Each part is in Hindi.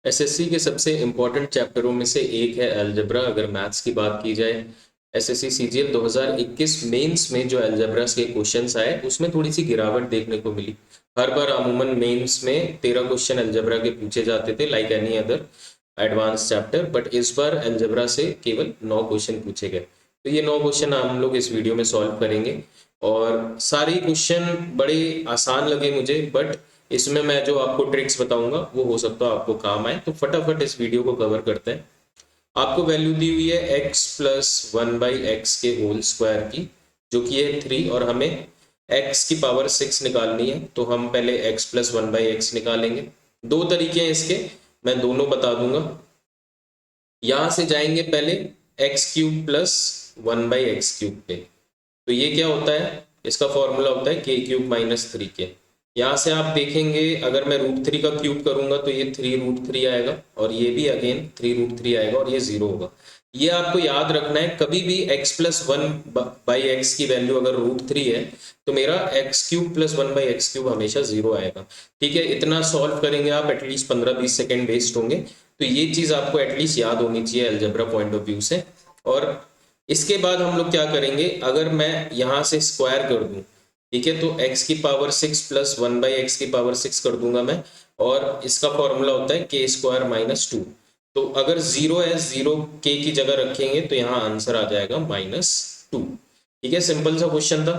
एसएससी के सबसे इम्पोर्टेंट चैप्टरों में से एक है अलजेब्रा। अगर मैथ्स की बात की जाए, एसएससी सीजीएल 2021 मेंस में जो अलजेब्रा के क्वेश्चंस आए उसमें थोड़ी सी गिरावट देखने को मिली। हर बार अमूमन मेंस में 13 क्वेश्चन अलजेब्रा के पूछे जाते थे like any other advance chapter, but इस बार अलजेब्रा से केवल 9 क्वेश्चन पूछे गए। तो ये 9 क्वेश्चन हम लोग इस वीडियो में सॉल्व करेंगे और सारे क्वेश्चन बड़े आसान लगे मुझे, बट इसमें मैं जो आपको ट्रिक्स बताऊंगा वो हो सकता है आपको काम आए। तो फटाफट इस वीडियो को कवर करते हैं। आपको वैल्यू दी हुई है x प्लस 1/x के होल स्क्वायर की, जो कि है 3, और हमें x की पावर 6 निकालनी है। तो हम पहले x प्लस 1/x निकालेंगे। दो तरीके हैं इसके, मैं दोनों बता दूंगा। यहां से जाएंगे पहले एक्स क्यूब प्लस 1/x³ पे। तो ये क्या होता है, इसका फॉर्मूला होता है k³ - 3k। यहाँ से आप देखेंगे अगर मैं √3 का क्यूब करूंगा तो ये 3√3 आएगा, और ये भी अगेन 3√3 आएगा, और ये 0 होगा। ये आपको याद रखना है, कभी भी x प्लस 1/x की वैल्यू अगर √3 है तो मेरा x³ प्लस 1/x³ हमेशा 0 आएगा। ठीक है, इतना सॉल्व करेंगे आप, एटलीस्ट 15-20 सेकेंड वेस्ट होंगे। तो ये चीज आपको एटलीस्ट याद होनी चाहिए अलजेब्रा पॉइंट ऑफ व्यू से। और इसके बाद हम लोग क्या करेंगे, अगर मैं यहाँ से स्क्वायर कर दूं, ठीक है, तो x की पावर 6 प्लस 1/x की पावर 6 कर दूंगा मैं, और इसका फॉर्मूला होता है k² - 2। तो अगर 0 है, 0 k की जगह रखेंगे तो यहाँ आंसर आ जाएगा -2। ठीक है, सिंपल सा क्वेश्चन था।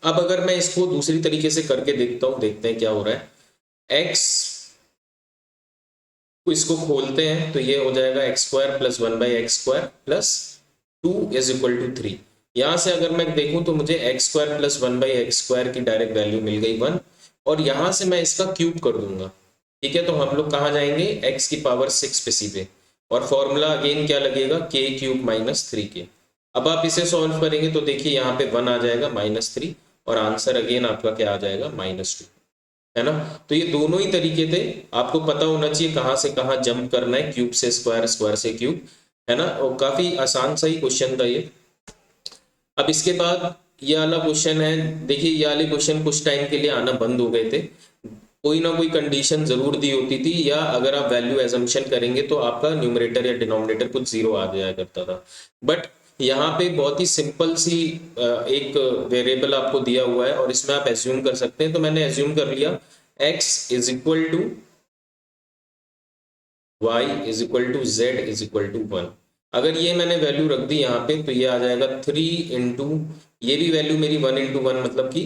अब अगर मैं इसको दूसरी तरीके से करके देखता हूँ, देखते हैं क्या हो रहा है। x को इसको खोलते हैं तो ये हो जाएगा x² + 1/x² + 2 = 3। यहाँ से अगर मैं देखूं तो मुझे x² + 1/x² की डायरेक्ट वैल्यू मिल गई 1, और यहाँ से मैं इसका क्यूब कर दूंगा। ठीक है, तो हम लोग कहाँ जाएंगे, x की पावर 6 पे सीधे, और फॉर्मूला अगेन क्या लगेगा, k³ - 3k। अब आप इसे सॉल्व करेंगे तो देखिए यहाँ पे 1 आ जाएगा -3, और आंसर अगेन आपका क्या आ जाएगा -2, है ना। तो ये दोनों ही तरीके थे, आपको पता होना चाहिए कहाँ से कहाँ जंप करना है, क्यूब से स्क्वायर, स्क्वायर से क्यूब, है ना। और काफी आसान सा ही क्वेश्चन था ये। अब इसके बाद ये वाला क्वेश्चन है, देखिए ये वाले क्वेश्चन कुछ टाइम के लिए आना बंद हो गए थे। कोई ना कोई कंडीशन जरूर दी होती थी, या अगर आप वैल्यू एजम्पशन करेंगे तो आपका न्यूमरेटर या डिनोमिनेटर कुछ 0 आ जाया करता था। बट यहाँ पे बहुत ही सिंपल सी एक वेरिएबल आपको दिया हुआ है, और इसमें आप एज्यूम कर सकते हैं। तो मैंने एज्यूम कर लिया x = y = z = 1। अगर ये मैंने वैल्यू रख दी यहाँ पे तो ये आ जाएगा 3 इंटू, ये भी वैल्यू मेरी 1 × 1, मतलब कि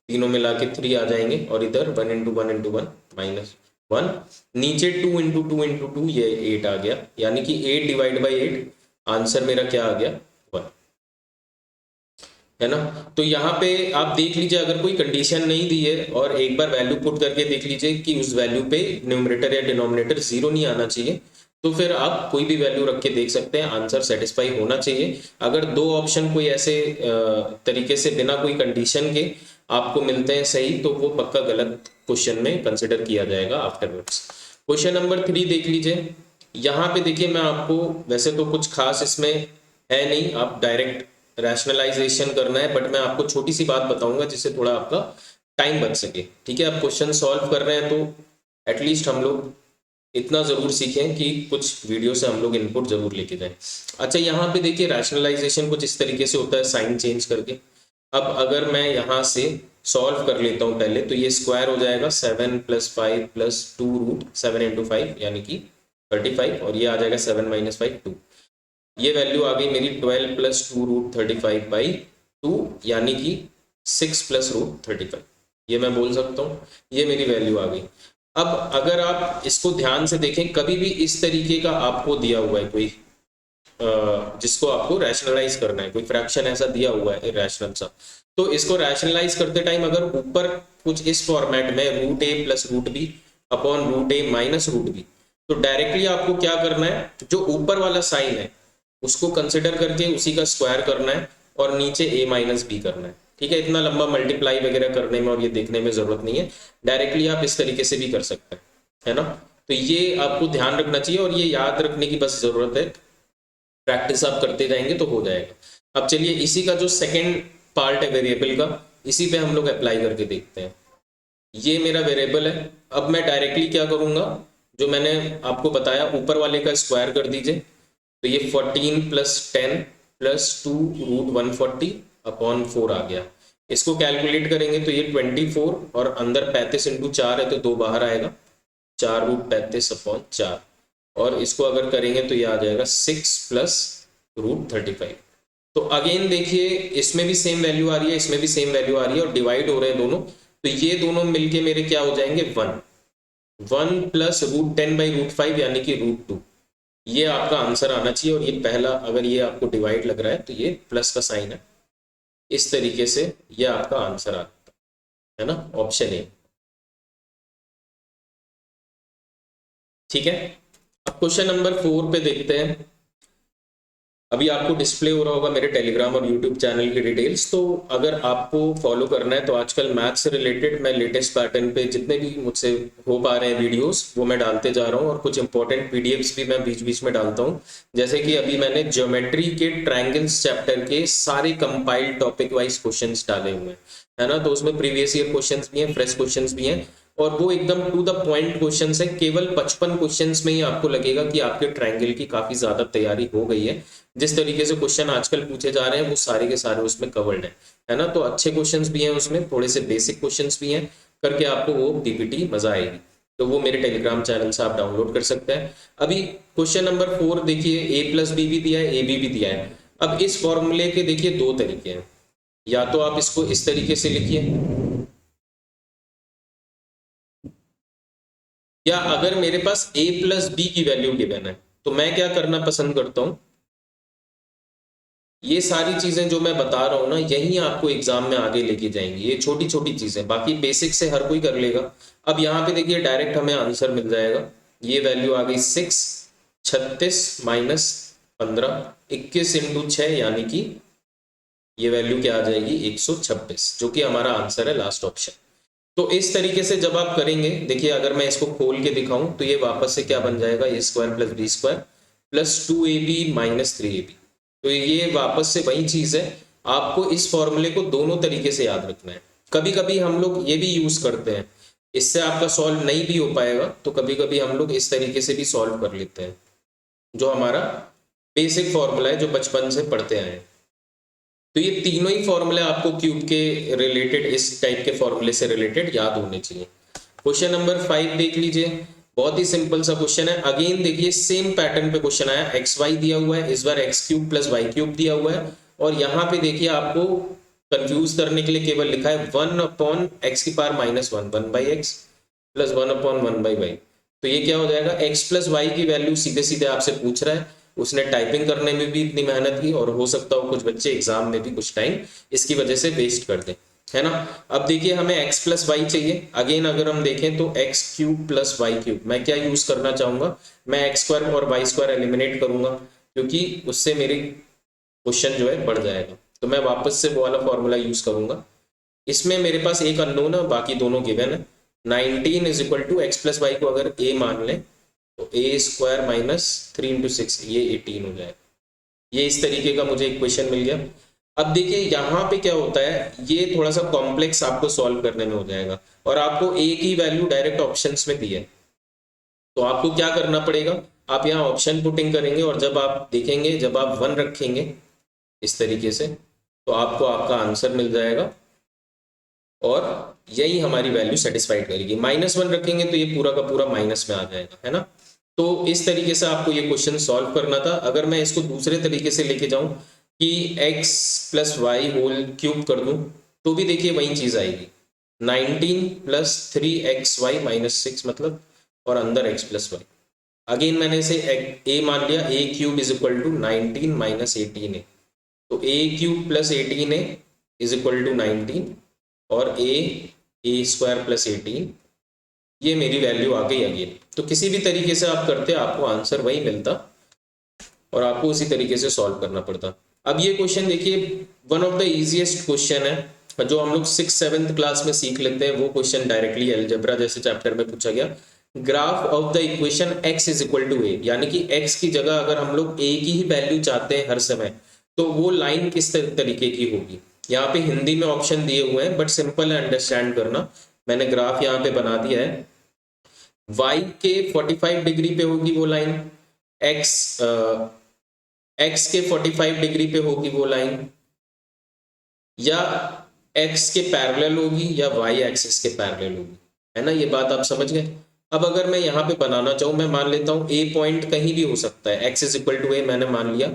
तीनों मिला के 3 आ जाएंगे, और इधर 1 × 1 × 1 -1, नीचे 2 × 2 × 2 ये 8 आ गया, यानी कि 8/8 आंसर मेरा क्या आ गया, 1, है ना। तो यहाँ पे आप देख लीजिए, अगर कोई कंडीशन नहीं दी है, और एक बार वैल्यू पुट करके देख लीजिए कि उस वैल्यू पे न्यूमरेटर या डिनोमिनेटर 0 नहीं आना चाहिए, तो फिर आप कोई भी वैल्यू रख के देख सकते हैं, आंसर सेटिस्फाई होना चाहिए। अगर दो ऑप्शन कोई ऐसे तरीके से बिना कोई कंडीशन के आपको मिलते हैं सही, तो वो पक्का गलत क्वेश्चन में कंसिडर किया जाएगा आफ्टरवर्ड्स। क्वेश्चन नंबर 3 देख लीजिए। यहाँ पे देखिए, मैं आपको वैसे तो कुछ खास इसमें है नहीं, आप डायरेक्ट रैशनलाइजेशन करना है, बट मैं आपको छोटी सी बात बताऊंगा जिससे थोड़ा आपका टाइम बच सके। ठीक है, आप क्वेश्चन सॉल्व कर रहे हैं तो एटलीस्ट हम लोग इतना जरूर सीखें कि कुछ वीडियो से हम लोग इनपुट जरूर लेके जाएं। अच्छा, यहाँ पे देखिए रैशनलाइजेशन कुछ इस तरीके से होता है, साइन चेंज करके। अब अगर मैं यहाँ से सॉल्व कर लेता हूँ पहले, तो ये स्क्वायर हो जाएगा 7 + 5 + 2√7 × 5 यानी कि 35, और ये आ जाएगा 7 - 5 2। ये वैल्यू आ गई मेरी 12 + 2√35/2 यानी कि 6 + √35। ये मैं बोल सकता हूँ, ये मेरी वैल्यू आ गई। अब अगर आप इसको ध्यान से देखें, कभी भी इस तरीके का आपको दिया हुआ है कोई जिसको आपको रैशनलाइज करना है, कोई फ्रैक्शन ऐसा दिया हुआ है इरेशनल सा, तो इसको रैशनलाइज करते टाइम अगर ऊपर कुछ इस फॉर्मेट में √a + √b upon √a - √b, तो डायरेक्टली आपको क्या करना है, जो ऊपर वाला साइन है उसको कंसिडर करके उसी का स्क्वायर करना है, और नीचे a - b करना है। ठीक है, इतना लंबा मल्टीप्लाई वगैरह करने में और ये देखने में जरूरत नहीं है, डायरेक्टली आप इस तरीके से भी कर सकते हैं, है ना। तो ये आपको ध्यान रखना चाहिए, और ये याद रखने की बस जरूरत है, प्रैक्टिस आप करते जाएंगे तो हो जाएगा। अब चलिए इसी का जो सेकंड पार्ट है वेरिएबल का, इसी पे हम लोग अप्लाई करके देखते हैं। ये मेरा वेरिएबल है। अब मैं डायरेक्टली क्या करूंगा, जो मैंने आपको बताया ऊपर वाले का स्क्वायर कर दीजिए, तो ये 14 + 10 + 2 √140 अपॉन 4 आ गया। इसको कैलकुलेट करेंगे तो ये 24 और अंदर 35 × 4 है तो 2 बाहर आएगा, 4√35 अपॉन 4, और इसको अगर करेंगे तो ये आ जाएगा 6 + √35। तो अगेन देखिए इसमें भी सेम वैल्यू आ रही है, इसमें भी सेम वैल्यू आ रही है और डिवाइड हो रहे हैं दोनों, तो ये दोनों मिलके मेरे क्या हो जाएंगे 1 + √10/√5 यानी कि √2। ये आपका आंसर आना चाहिए। और ये पहला अगर ये आपको डिवाइड लग रहा है तो ये प्लस का साइन है, इस तरीके से ये आपका आंसर आता है ना, ऑप्शन ए। ठीक है, अब क्वेश्चन नंबर 4 पे देखते हैं। अभी आपको डिस्प्ले हो रहा होगा मेरे टेलीग्राम और यूट्यूब चैनल की डिटेल्स, तो अगर आपको फॉलो करना है तो आजकल मैथ्स से रिलेटेड मैं लेटेस्ट पैटर्न पे जितने भी मुझसे हो पा रहे हैं वीडियोस वो मैं डालते जा रहा हूँ, और कुछ इंपॉर्टेंट पीडीएफ्स भी मैं बीच बीच में डालता हूँ। जैसे कि अभी मैंने ज्योमेट्री के ट्रायंगल्स चैप्टर के सारे कंपाइल्ड टॉपिक वाइज क्वेश्चंस डाले हुए हैं, है ना। तो उसमें प्रीवियस ईयर क्वेश्चंस भी हैं, फ्रेश क्वेश्चंस भी हैं, और वो एकदम टू द पॉइंट क्वेश्चंस है। केवल 55 क्वेश्चंस में ही आपको लगेगा कि आपके ट्रायंगल की काफी ज्यादा तैयारी हो गई है। जिस तरीके से क्वेश्चन आजकल पूछे जा रहे हैं वो सारे के सारे उसमें कवर्ड है ना। तो अच्छे क्वेश्चंस भी हैं उसमें, थोड़े से बेसिक क्वेश्चंस भी हैं, करके आपको वो पीपीटी मजा आएगी। तो वो मेरे टेलीग्राम चैनल से आप डाउनलोड कर सकते हैं। अभी क्वेश्चन नंबर 4 देखिए, a + b भी दिया है, ab भी दिया है। अब इस फॉर्मूले के देखिए दो तरीके हैं, या तो आप इसको इस तरीके से लिखिए, या अगर मेरे पास a + b की वैल्यू गिवन है तो मैं क्या करना पसंद करता हूं, ये सारी चीजें जो मैं बता रहा हूं ना यही आपको एग्जाम में आगे लेके जाएंगी। ये छोटी छोटी चीजें, बाकी बेसिक से हर कोई कर लेगा। अब यहाँ पे देखिए डायरेक्ट हमें आंसर मिल जाएगा। ये वैल्यू आ गई 6, 36 - 15, 21 × 6 यानी कि ये वैल्यू क्या आ जाएगी 126, जो कि हमारा आंसर है लास्ट ऑप्शन। तो इस तरीके से जब आप करेंगे, देखिए अगर मैं इसको खोल के दिखाऊं तो ये वापस से क्या बन जाएगा, a² + b² + 2ab - 3ab। तो ये वापस से वही चीज है, आपको इस फॉर्मूले को दोनों तरीके से याद रखना है। कभी कभी हम लोग ये भी यूज करते हैं, इससे आपका सॉल्व नहीं भी हो पाएगा तो कभी कभी हम लोग इस तरीके से भी सॉल्व कर लेते हैं, जो हमारा बेसिक फॉर्मूला है जो बचपन से पढ़ते आए हैं। तो ये तीनों ही फॉर्मूले आपको क्यूब के रिलेटेड, इस टाइप के फॉर्मूले से रिलेटेड याद होने चाहिए। क्वेश्चन नंबर 5 देख लीजिए, बहुत ही सिंपल सा क्वेश्चन है। अगेन देखिए सेम पैटर्न पे क्वेश्चन आया, xy दिया हुआ है, इस बार x³ + y³ दिया हुआ है, और यहाँ पे देखिए आपको कंफ्यूज करने के लिए केवल लिखा है 1/x⁻⁻1 1/x + 1/1/y। तो ये क्या हो जाएगा, x + y की वैल्यू सीधे सीधे आपसे पूछ रहा है, उसने टाइपिंग करने में भी इतनी मेहनत की, और हो सकता हो कुछ बच्चे एग्जाम में भी कुछ टाइम इसकी वजह से वेस्ट कर दें, है ना। अब देखिए हमें x + y चाहिए। अगेन अगर हम देखें तो x³ + y³, मैं क्या यूज करना चाहूंगा, मैं x² और y² एलिमिनेट करूंगा, क्योंकि उससे मेरी क्वेश्चन जो है बढ़ जाएगा। तो मैं वापस से वो वाला फॉर्मूला यूज करूंगा। इसमें मेरे पास एक अननोन है, बाकी दोनों गिवन है। 19 = x + y को अगर a मान लें तो a² - 3 × 6 ये 18 हो जाएगा। ये इस तरीके का मुझे इक्वेशन मिल गया। अब देखिए यहाँ पे क्या होता है, ये थोड़ा सा कॉम्प्लेक्स आपको सॉल्व करने में हो जाएगा, और आपको a की वैल्यू डायरेक्ट ऑप्शंस में दी है, तो आपको क्या करना पड़ेगा, आप यहाँ ऑप्शन पुटिंग करेंगे, और जब आप देखेंगे, जब आप 1 रखेंगे इस तरीके से, तो आपको आपका आंसर मिल जाएगा, और यही हमारी वैल्यू सेटिस्फाइड करेगी। -1 रखेंगे तो ये पूरा का पूरा माइनस में आ जाएगा, है ना। तो इस तरीके से आपको ये क्वेश्चन सॉल्व करना था। अगर मैं इसको दूसरे तरीके से लेके जाऊं कि x + y³ कर दूं, तो भी देखिए वही चीज आएगी, 19 + 3xy - 6 मतलब, और अंदर x + y। अगेन मैंने इसे a मान लिया, a³ = 19 - 18a, तो a³ + 18a = 19, और a² + 18, ये मेरी वैल्यू आ गई अगेन। तो किसी भी तरीके से आप करते आपको आंसर वही मिलता, और आपको उसी तरीके से सॉल्व करना पड़ता। अब ये क्वेश्चन देखिए one of the easiest question है, जो हम लोग 6th-7th क्लास में सीख लेते हैं। वो क्वेश्चन डायरेक्टली अलजेब्रा जैसे चैप्टर में पूछा गया, graph of the equation x = a, यानी कि x की जगह अगर हम लोग a की ही वैल्यू चाहते हैं हर समय, तो वो लाइन किस तरीके की होगी। यहाँ पे हिंदी में ऑप्शन दिए हुए हैं, बट सिंपल है, अंडरस्टैंड करना। मैंने ग्राफ यहाँ पे बना दिया है। y के 45 डिग्री पे होगी वो लाइन, x के 45 डिग्री पे होगी वो लाइन, या x के पैरेलल होगी या y एक्सिस के पैरेलल होगी, है ना। ये बात आप समझ गए। अब अगर मैं यहाँ पे बनाना चाहूँ, मैं मान लेता हूँ a पॉइंट कहीं भी हो सकता है, x इज इक्वल टू ए मैंने मान लिया,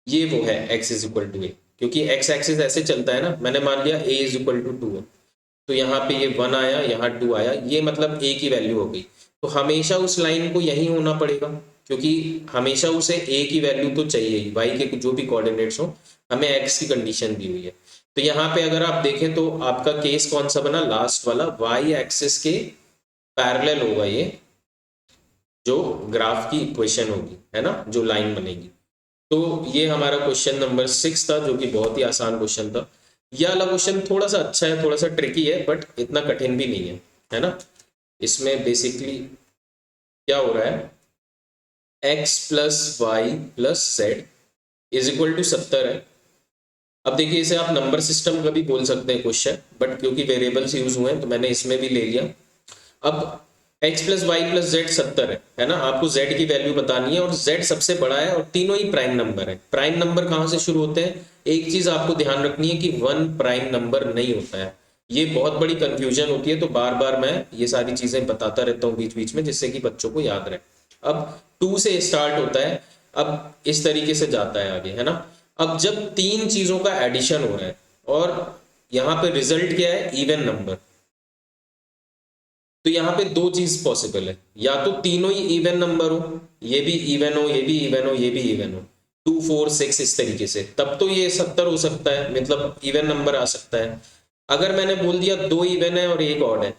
ये वो है x इज इक्वल टू ए, क्योंकि x एक्सिस ऐसे चलता है ना, मैंने मान लिया a इज इक्वल टू 2 है, तो यहाँ पे ये 1 आया, यहाँ 2 आया, ये मतलब a की वैल्यू हो गई। तो हमेशा उस लाइन को यही होना पड़ेगा, क्योंकि हमेशा उसे a की वैल्यू तो चाहिए ही, y के जो भी कोऑर्डिनेट्स हो, हमें x की कंडीशन दी हुई है। तो यहाँ पे अगर आप देखें तो आपका केस कौन सा बना, लास्ट वाला, y एक्सिस के पैरेलल होगा ये जो ग्राफ की इक्वेशन होगी, है ना, जो लाइन बनेगी। तो ये हमारा क्वेश्चन नंबर 6 था, जो कि बहुत ही आसान क्वेश्चन था। यह वाला क्वेश्चन थोड़ा सा अच्छा है, थोड़ा सा ट्रिकी है, बट इतना कठिन भी नहीं है ना। इसमें बेसिकली क्या हो रहा है, x plus y plus z is equal to 70 है। अब देखिए, इसे आप नंबर सिस्टम का भी बोल सकते हैं क्वेश्चन, बट क्योंकि वेरिएबल्स यूज हुए हैं तो मैंने इसमें भी ले लिया। अब x plus y plus z 70 है ना, आपको z की वैल्यू बतानी है और z सबसे बड़ा है और तीनों ही प्राइम नंबर है। प्राइम नंबर कहाँ से शुरू होते हैं, एक चीज आपको ध्यान रखनी है कि 1 प्राइम नंबर नहीं होता है, ये बहुत बड़ी कंफ्यूजन होती है, तो बार बार मैं ये सारी चीजें बताता रहता हूँ बीच बीच में, जिससे कि बच्चों को याद रहे। अब 2 से स्टार्ट होता है, अब इस तरीके से जाता है आगे, है ना। अब जब तीन चीजों का एडिशन हो रहा है और यहाँ पे रिजल्ट क्या है, इवन नंबर, तो यहाँ पे दो चीज पॉसिबल है, या तो तीनों ही इवन नंबर हो, ये भी इवन हो, ये भी इवन हो, ये भी इवन हो, 2 4 6 इस तरीके से, तब तो ये 70 हो सकता है, मतलब इवन नंबर आ सकता है। अगर मैंने बोल दिया दो इवन है और एक ऑड है,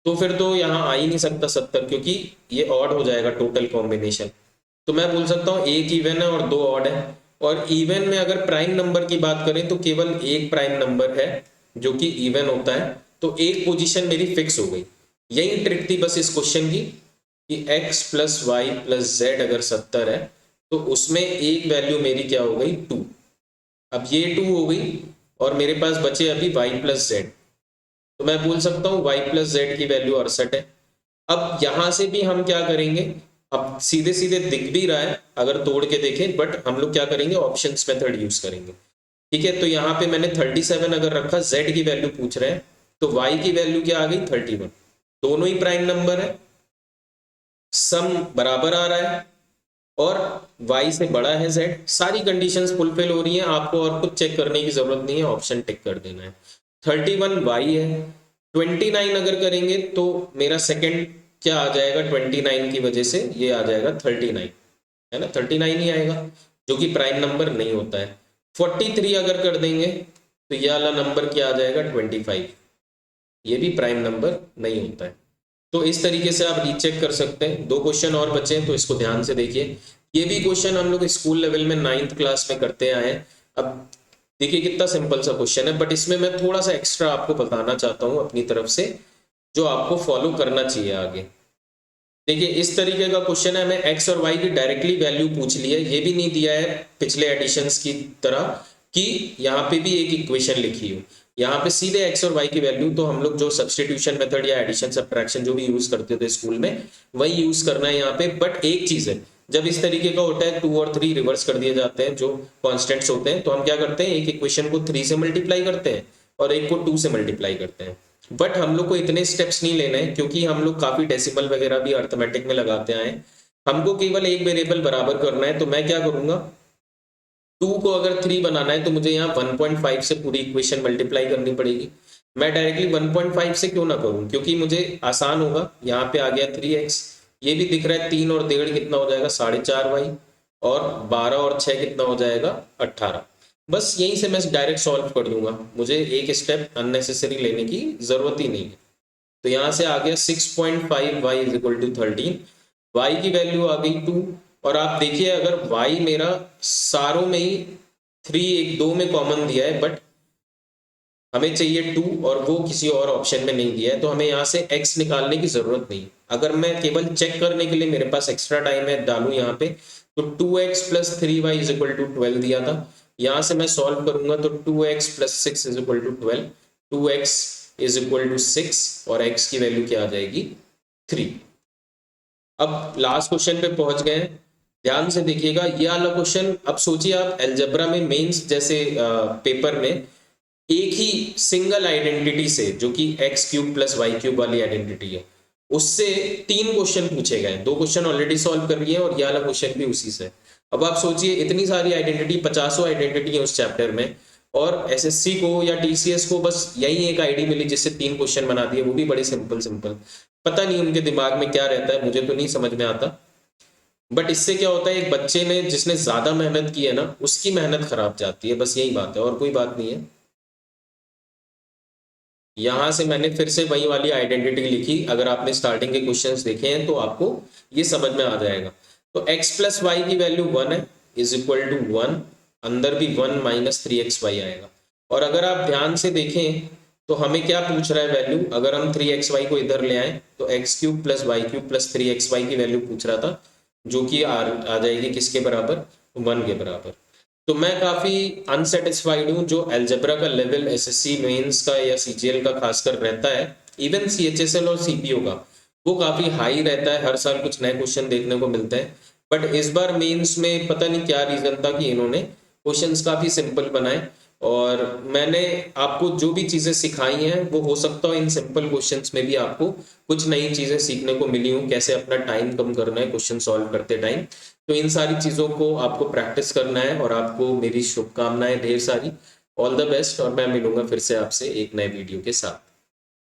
तो फिर तो यहाँ आ ही नहीं सकता 70, क्योंकि ये ऑड हो जाएगा टोटल कॉम्बिनेशन। तो मैं बोल सकता हूँ एक इवन है और दो ऑड है। और इवन में अगर प्राइम नंबर की बात करें तो केवल एक प्राइम नंबर है जो कि इवन होता है, तो एक पोजीशन मेरी फिक्स हो गई। यही ट्रिक थी बस इस क्वेश्चन की, कि x plus y plus z अगर 70 है तो उसमें एक वैल्यू मेरी क्या हो गई, 2। अब ये 2 हो गई और मेरे पास बचे अभी y प्लस जेड, तो मैं बोल सकता हूँ y प्लस जेड की वैल्यू 68 है। अब यहां से भी हम क्या करेंगे, अब सीधे सीधे दिख भी रहा है अगर तोड़ के देखें, बट हम लोग क्या करेंगे, ऑप्शंस मेथड यूज करेंगे। ठीक है, तो यहाँ पे मैंने 37 अगर रखा, z की वैल्यू पूछ रहे हैं, तो y की वैल्यू क्या आ गई, 31। दोनों ही प्राइम नंबर है, सम बराबर आ रहा है और y से बड़ा है z, सारी कंडीशंस फुलफिल हो रही हैं, आपको और कुछ चेक करने की जरूरत नहीं है, ऑप्शन टिक कर देना है। 31 y है, 29 अगर करेंगे तो मेरा सेकंड क्या आ जाएगा, 29 की वजह से ये आ जाएगा 39, है ना, 39 ही आएगा, जो कि प्राइम नंबर नहीं होता है। 43 अगर कर देंगे तो ये वाला नंबर क्या आ जाएगा, 25, ये भी प्राइम नंबर नहीं होता है। तो इस तरीके से आप रीचेक कर सकते हैं। दो क्वेश्चन और बचे हैं, तो इसको ध्यान से देखिए। ये भी क्वेश्चन हम लोग स्कूल लेवल में 9th क्लास में करते आए हैं। अब देखिए कितना सिंपल सा क्वेश्चन है, बट इसमें मैं थोड़ा सा एक्स्ट्रा आपको बताना चाहता हूँ अपनी तरफ से, जो आपको फॉलो करना चाहिए आगे। देखिए इस तरीके का क्वेश्चन है, हमें x और y की डायरेक्टली वैल्यू पूछ ली है, ये भी नहीं दिया है पिछले एडिशंस की तरह कि यहाँ पे भी एक इक्वेशन लिखी हो, यहाँ पे सीधे x और y की वैल्यू, तो हम लोग जो सब्स्टिट्यूशन मेथड या एडिशन सब्ट्रैक्शन जो भी यूज करते थे स्कूल में, वही यूज करना है यहाँ पे। बट एक चीज है, जब इस तरीके का होता है 2 और 3 रिवर्स कर दिए जाते हैं, जो कॉन्स्टेंट्स होते हैं, तो हम क्या करते हैं, एक इक्वेशन को 3 से मल्टीप्लाई करते हैं और एक को 2 से मल्टीप्लाई करते हैं। बट हम लोग को इतने स्टेप्स नहीं लेने हैं, क्योंकि हम लोग काफी डेसिमल वगैरह भी अर्थमेटिक में लगाते आए, हमको केवल एक वेरिएबल बराबर करना है। तो मैं क्या करूंगा, 2 को अगर 3 बनाना है तो मुझे यहाँ 1.5 से पूरी इक्वेशन मल्टीप्लाई करनी पड़ेगी। मैं डायरेक्टली 1.5 से क्यों ना करूं, क्योंकि मुझे आसान होगा। यहाँ पे आ गया 3x, ये भी दिख रहा है, 3 और 1.5 कितना हो जाएगा, 4.5y, और 12 और 6 कितना हो जाएगा, 18। बस यहीं से मैं डायरेक्ट सॉल्व कर दूंगा, मुझे एक स्टेप अननेसेसरी लेने की जरूरत ही नहीं है। तो यहाँ से आ गया 6.5y is equal to 13, y की वैल्यू आ गई 2। और आप देखिए अगर y मेरा सारों में ही 3 एक 2 में कॉमन दिया है, बट हमें चाहिए 2 और वो किसी और ऑप्शन में नहीं दिया है, तो हमें यहाँ से x निकालने की जरूरत नहीं। अगर मैं केवल चेक करने के लिए मेरे पास एक्स्ट्रा टाइम है, डालूं यहाँ पे, तो 2x plus 3y is equal to 12 दिया था। यहाँ से मैं सॉल्व करूंगा तो 2x plus 6 is equal to 12, 2x is equal to 6 और x की वैल्यू क्या आ जाएगी, 3। अब लास्ट क्वेश्चन पे पहुंच गए हैं, ध्यान से देखिएगा ये वाला क्वेश्चन। अब सोचिए आप अलजेब्रा में मेंस जैसे पेपर में एक ही सिंगल आइडेंटिटी से, जो कि x cube plus y cube वाली आइडेंटिटी है, उससे 3 क्वेश्चन पूछे गए। 2 क्वेश्चन ऑलरेडी सॉल्व कर लिए और ये वाला क्वेश्चन भी उसी से। अब आप सोचिए इतनी सारी आइडेंटिटी, 50 आइडेंटिटी है उस चैप्टर में, और एसएससी को या टीसीएस को बस यही एक आईडी मिली जिससे 3 क्वेश्चन बना दिए, वो भी बड़े सिंपल सिंपल। पता नहीं उनके दिमाग में क्या रहता है, मुझे तो नहीं समझ में आता। बट इससे क्या होता है, एक बच्चे ने जिसने ज्यादा मेहनत की है ना, उसकी मेहनत खराब जाती है, बस यही बात है और कोई बात नहीं है। यहां से मैंने फिर से वही वाली आइडेंटिटी लिखी, अगर आपने स्टार्टिंग के क्वेश्चंस देखे हैं तो आपको ये समझ में आ जाएगा। तो x प्लस वाई की वैल्यू 1 है, इज इक्वल टू 1, अंदर भी 1 माइनस 3xy आएगा। और अगर आप ध्यान से देखें तो हमें क्या पूछ रहा है वैल्यू, अगर हम 3xy को इधर ले आए तो x cube plus y cube plus 3xy की वैल्यू पूछ रहा था, जो कि आ जाएगी किसके बराबर, 1 के बराबर। तो मैं काफ़ी अनसेटिस्फाइड हूँ जो अलजेब्रा का लेवल एसएससी मेंस का या सीजीएल का खासकर रहता है, इवन सीएचएसएल और सीपीओ का, वो काफ़ी हाई रहता है, हर साल कुछ नए क्वेश्चन देखने को मिलते हैं। बट इस बार मेंस में पता नहीं क्या रीज़न था कि इन्होंने क्वेश्चंस काफ़ी सिंपल बनाए, और मैंने आपको जो भी चीज़ें सिखाई हैं वो हो सकता है इन सिंपल क्वेश्चंस में भी आपको कुछ नई चीज़ें सीखने को मिली हूँ, कैसे अपना टाइम कम करना है क्वेश्चन सॉल्व करते टाइम। तो इन सारी चीज़ों को आपको प्रैक्टिस करना है, और आपको मेरी शुभकामनाएं ढेर सारी। ऑल द बेस्ट, और मैं मिलूंगा फिर से आपसे एक नए वीडियो के साथ।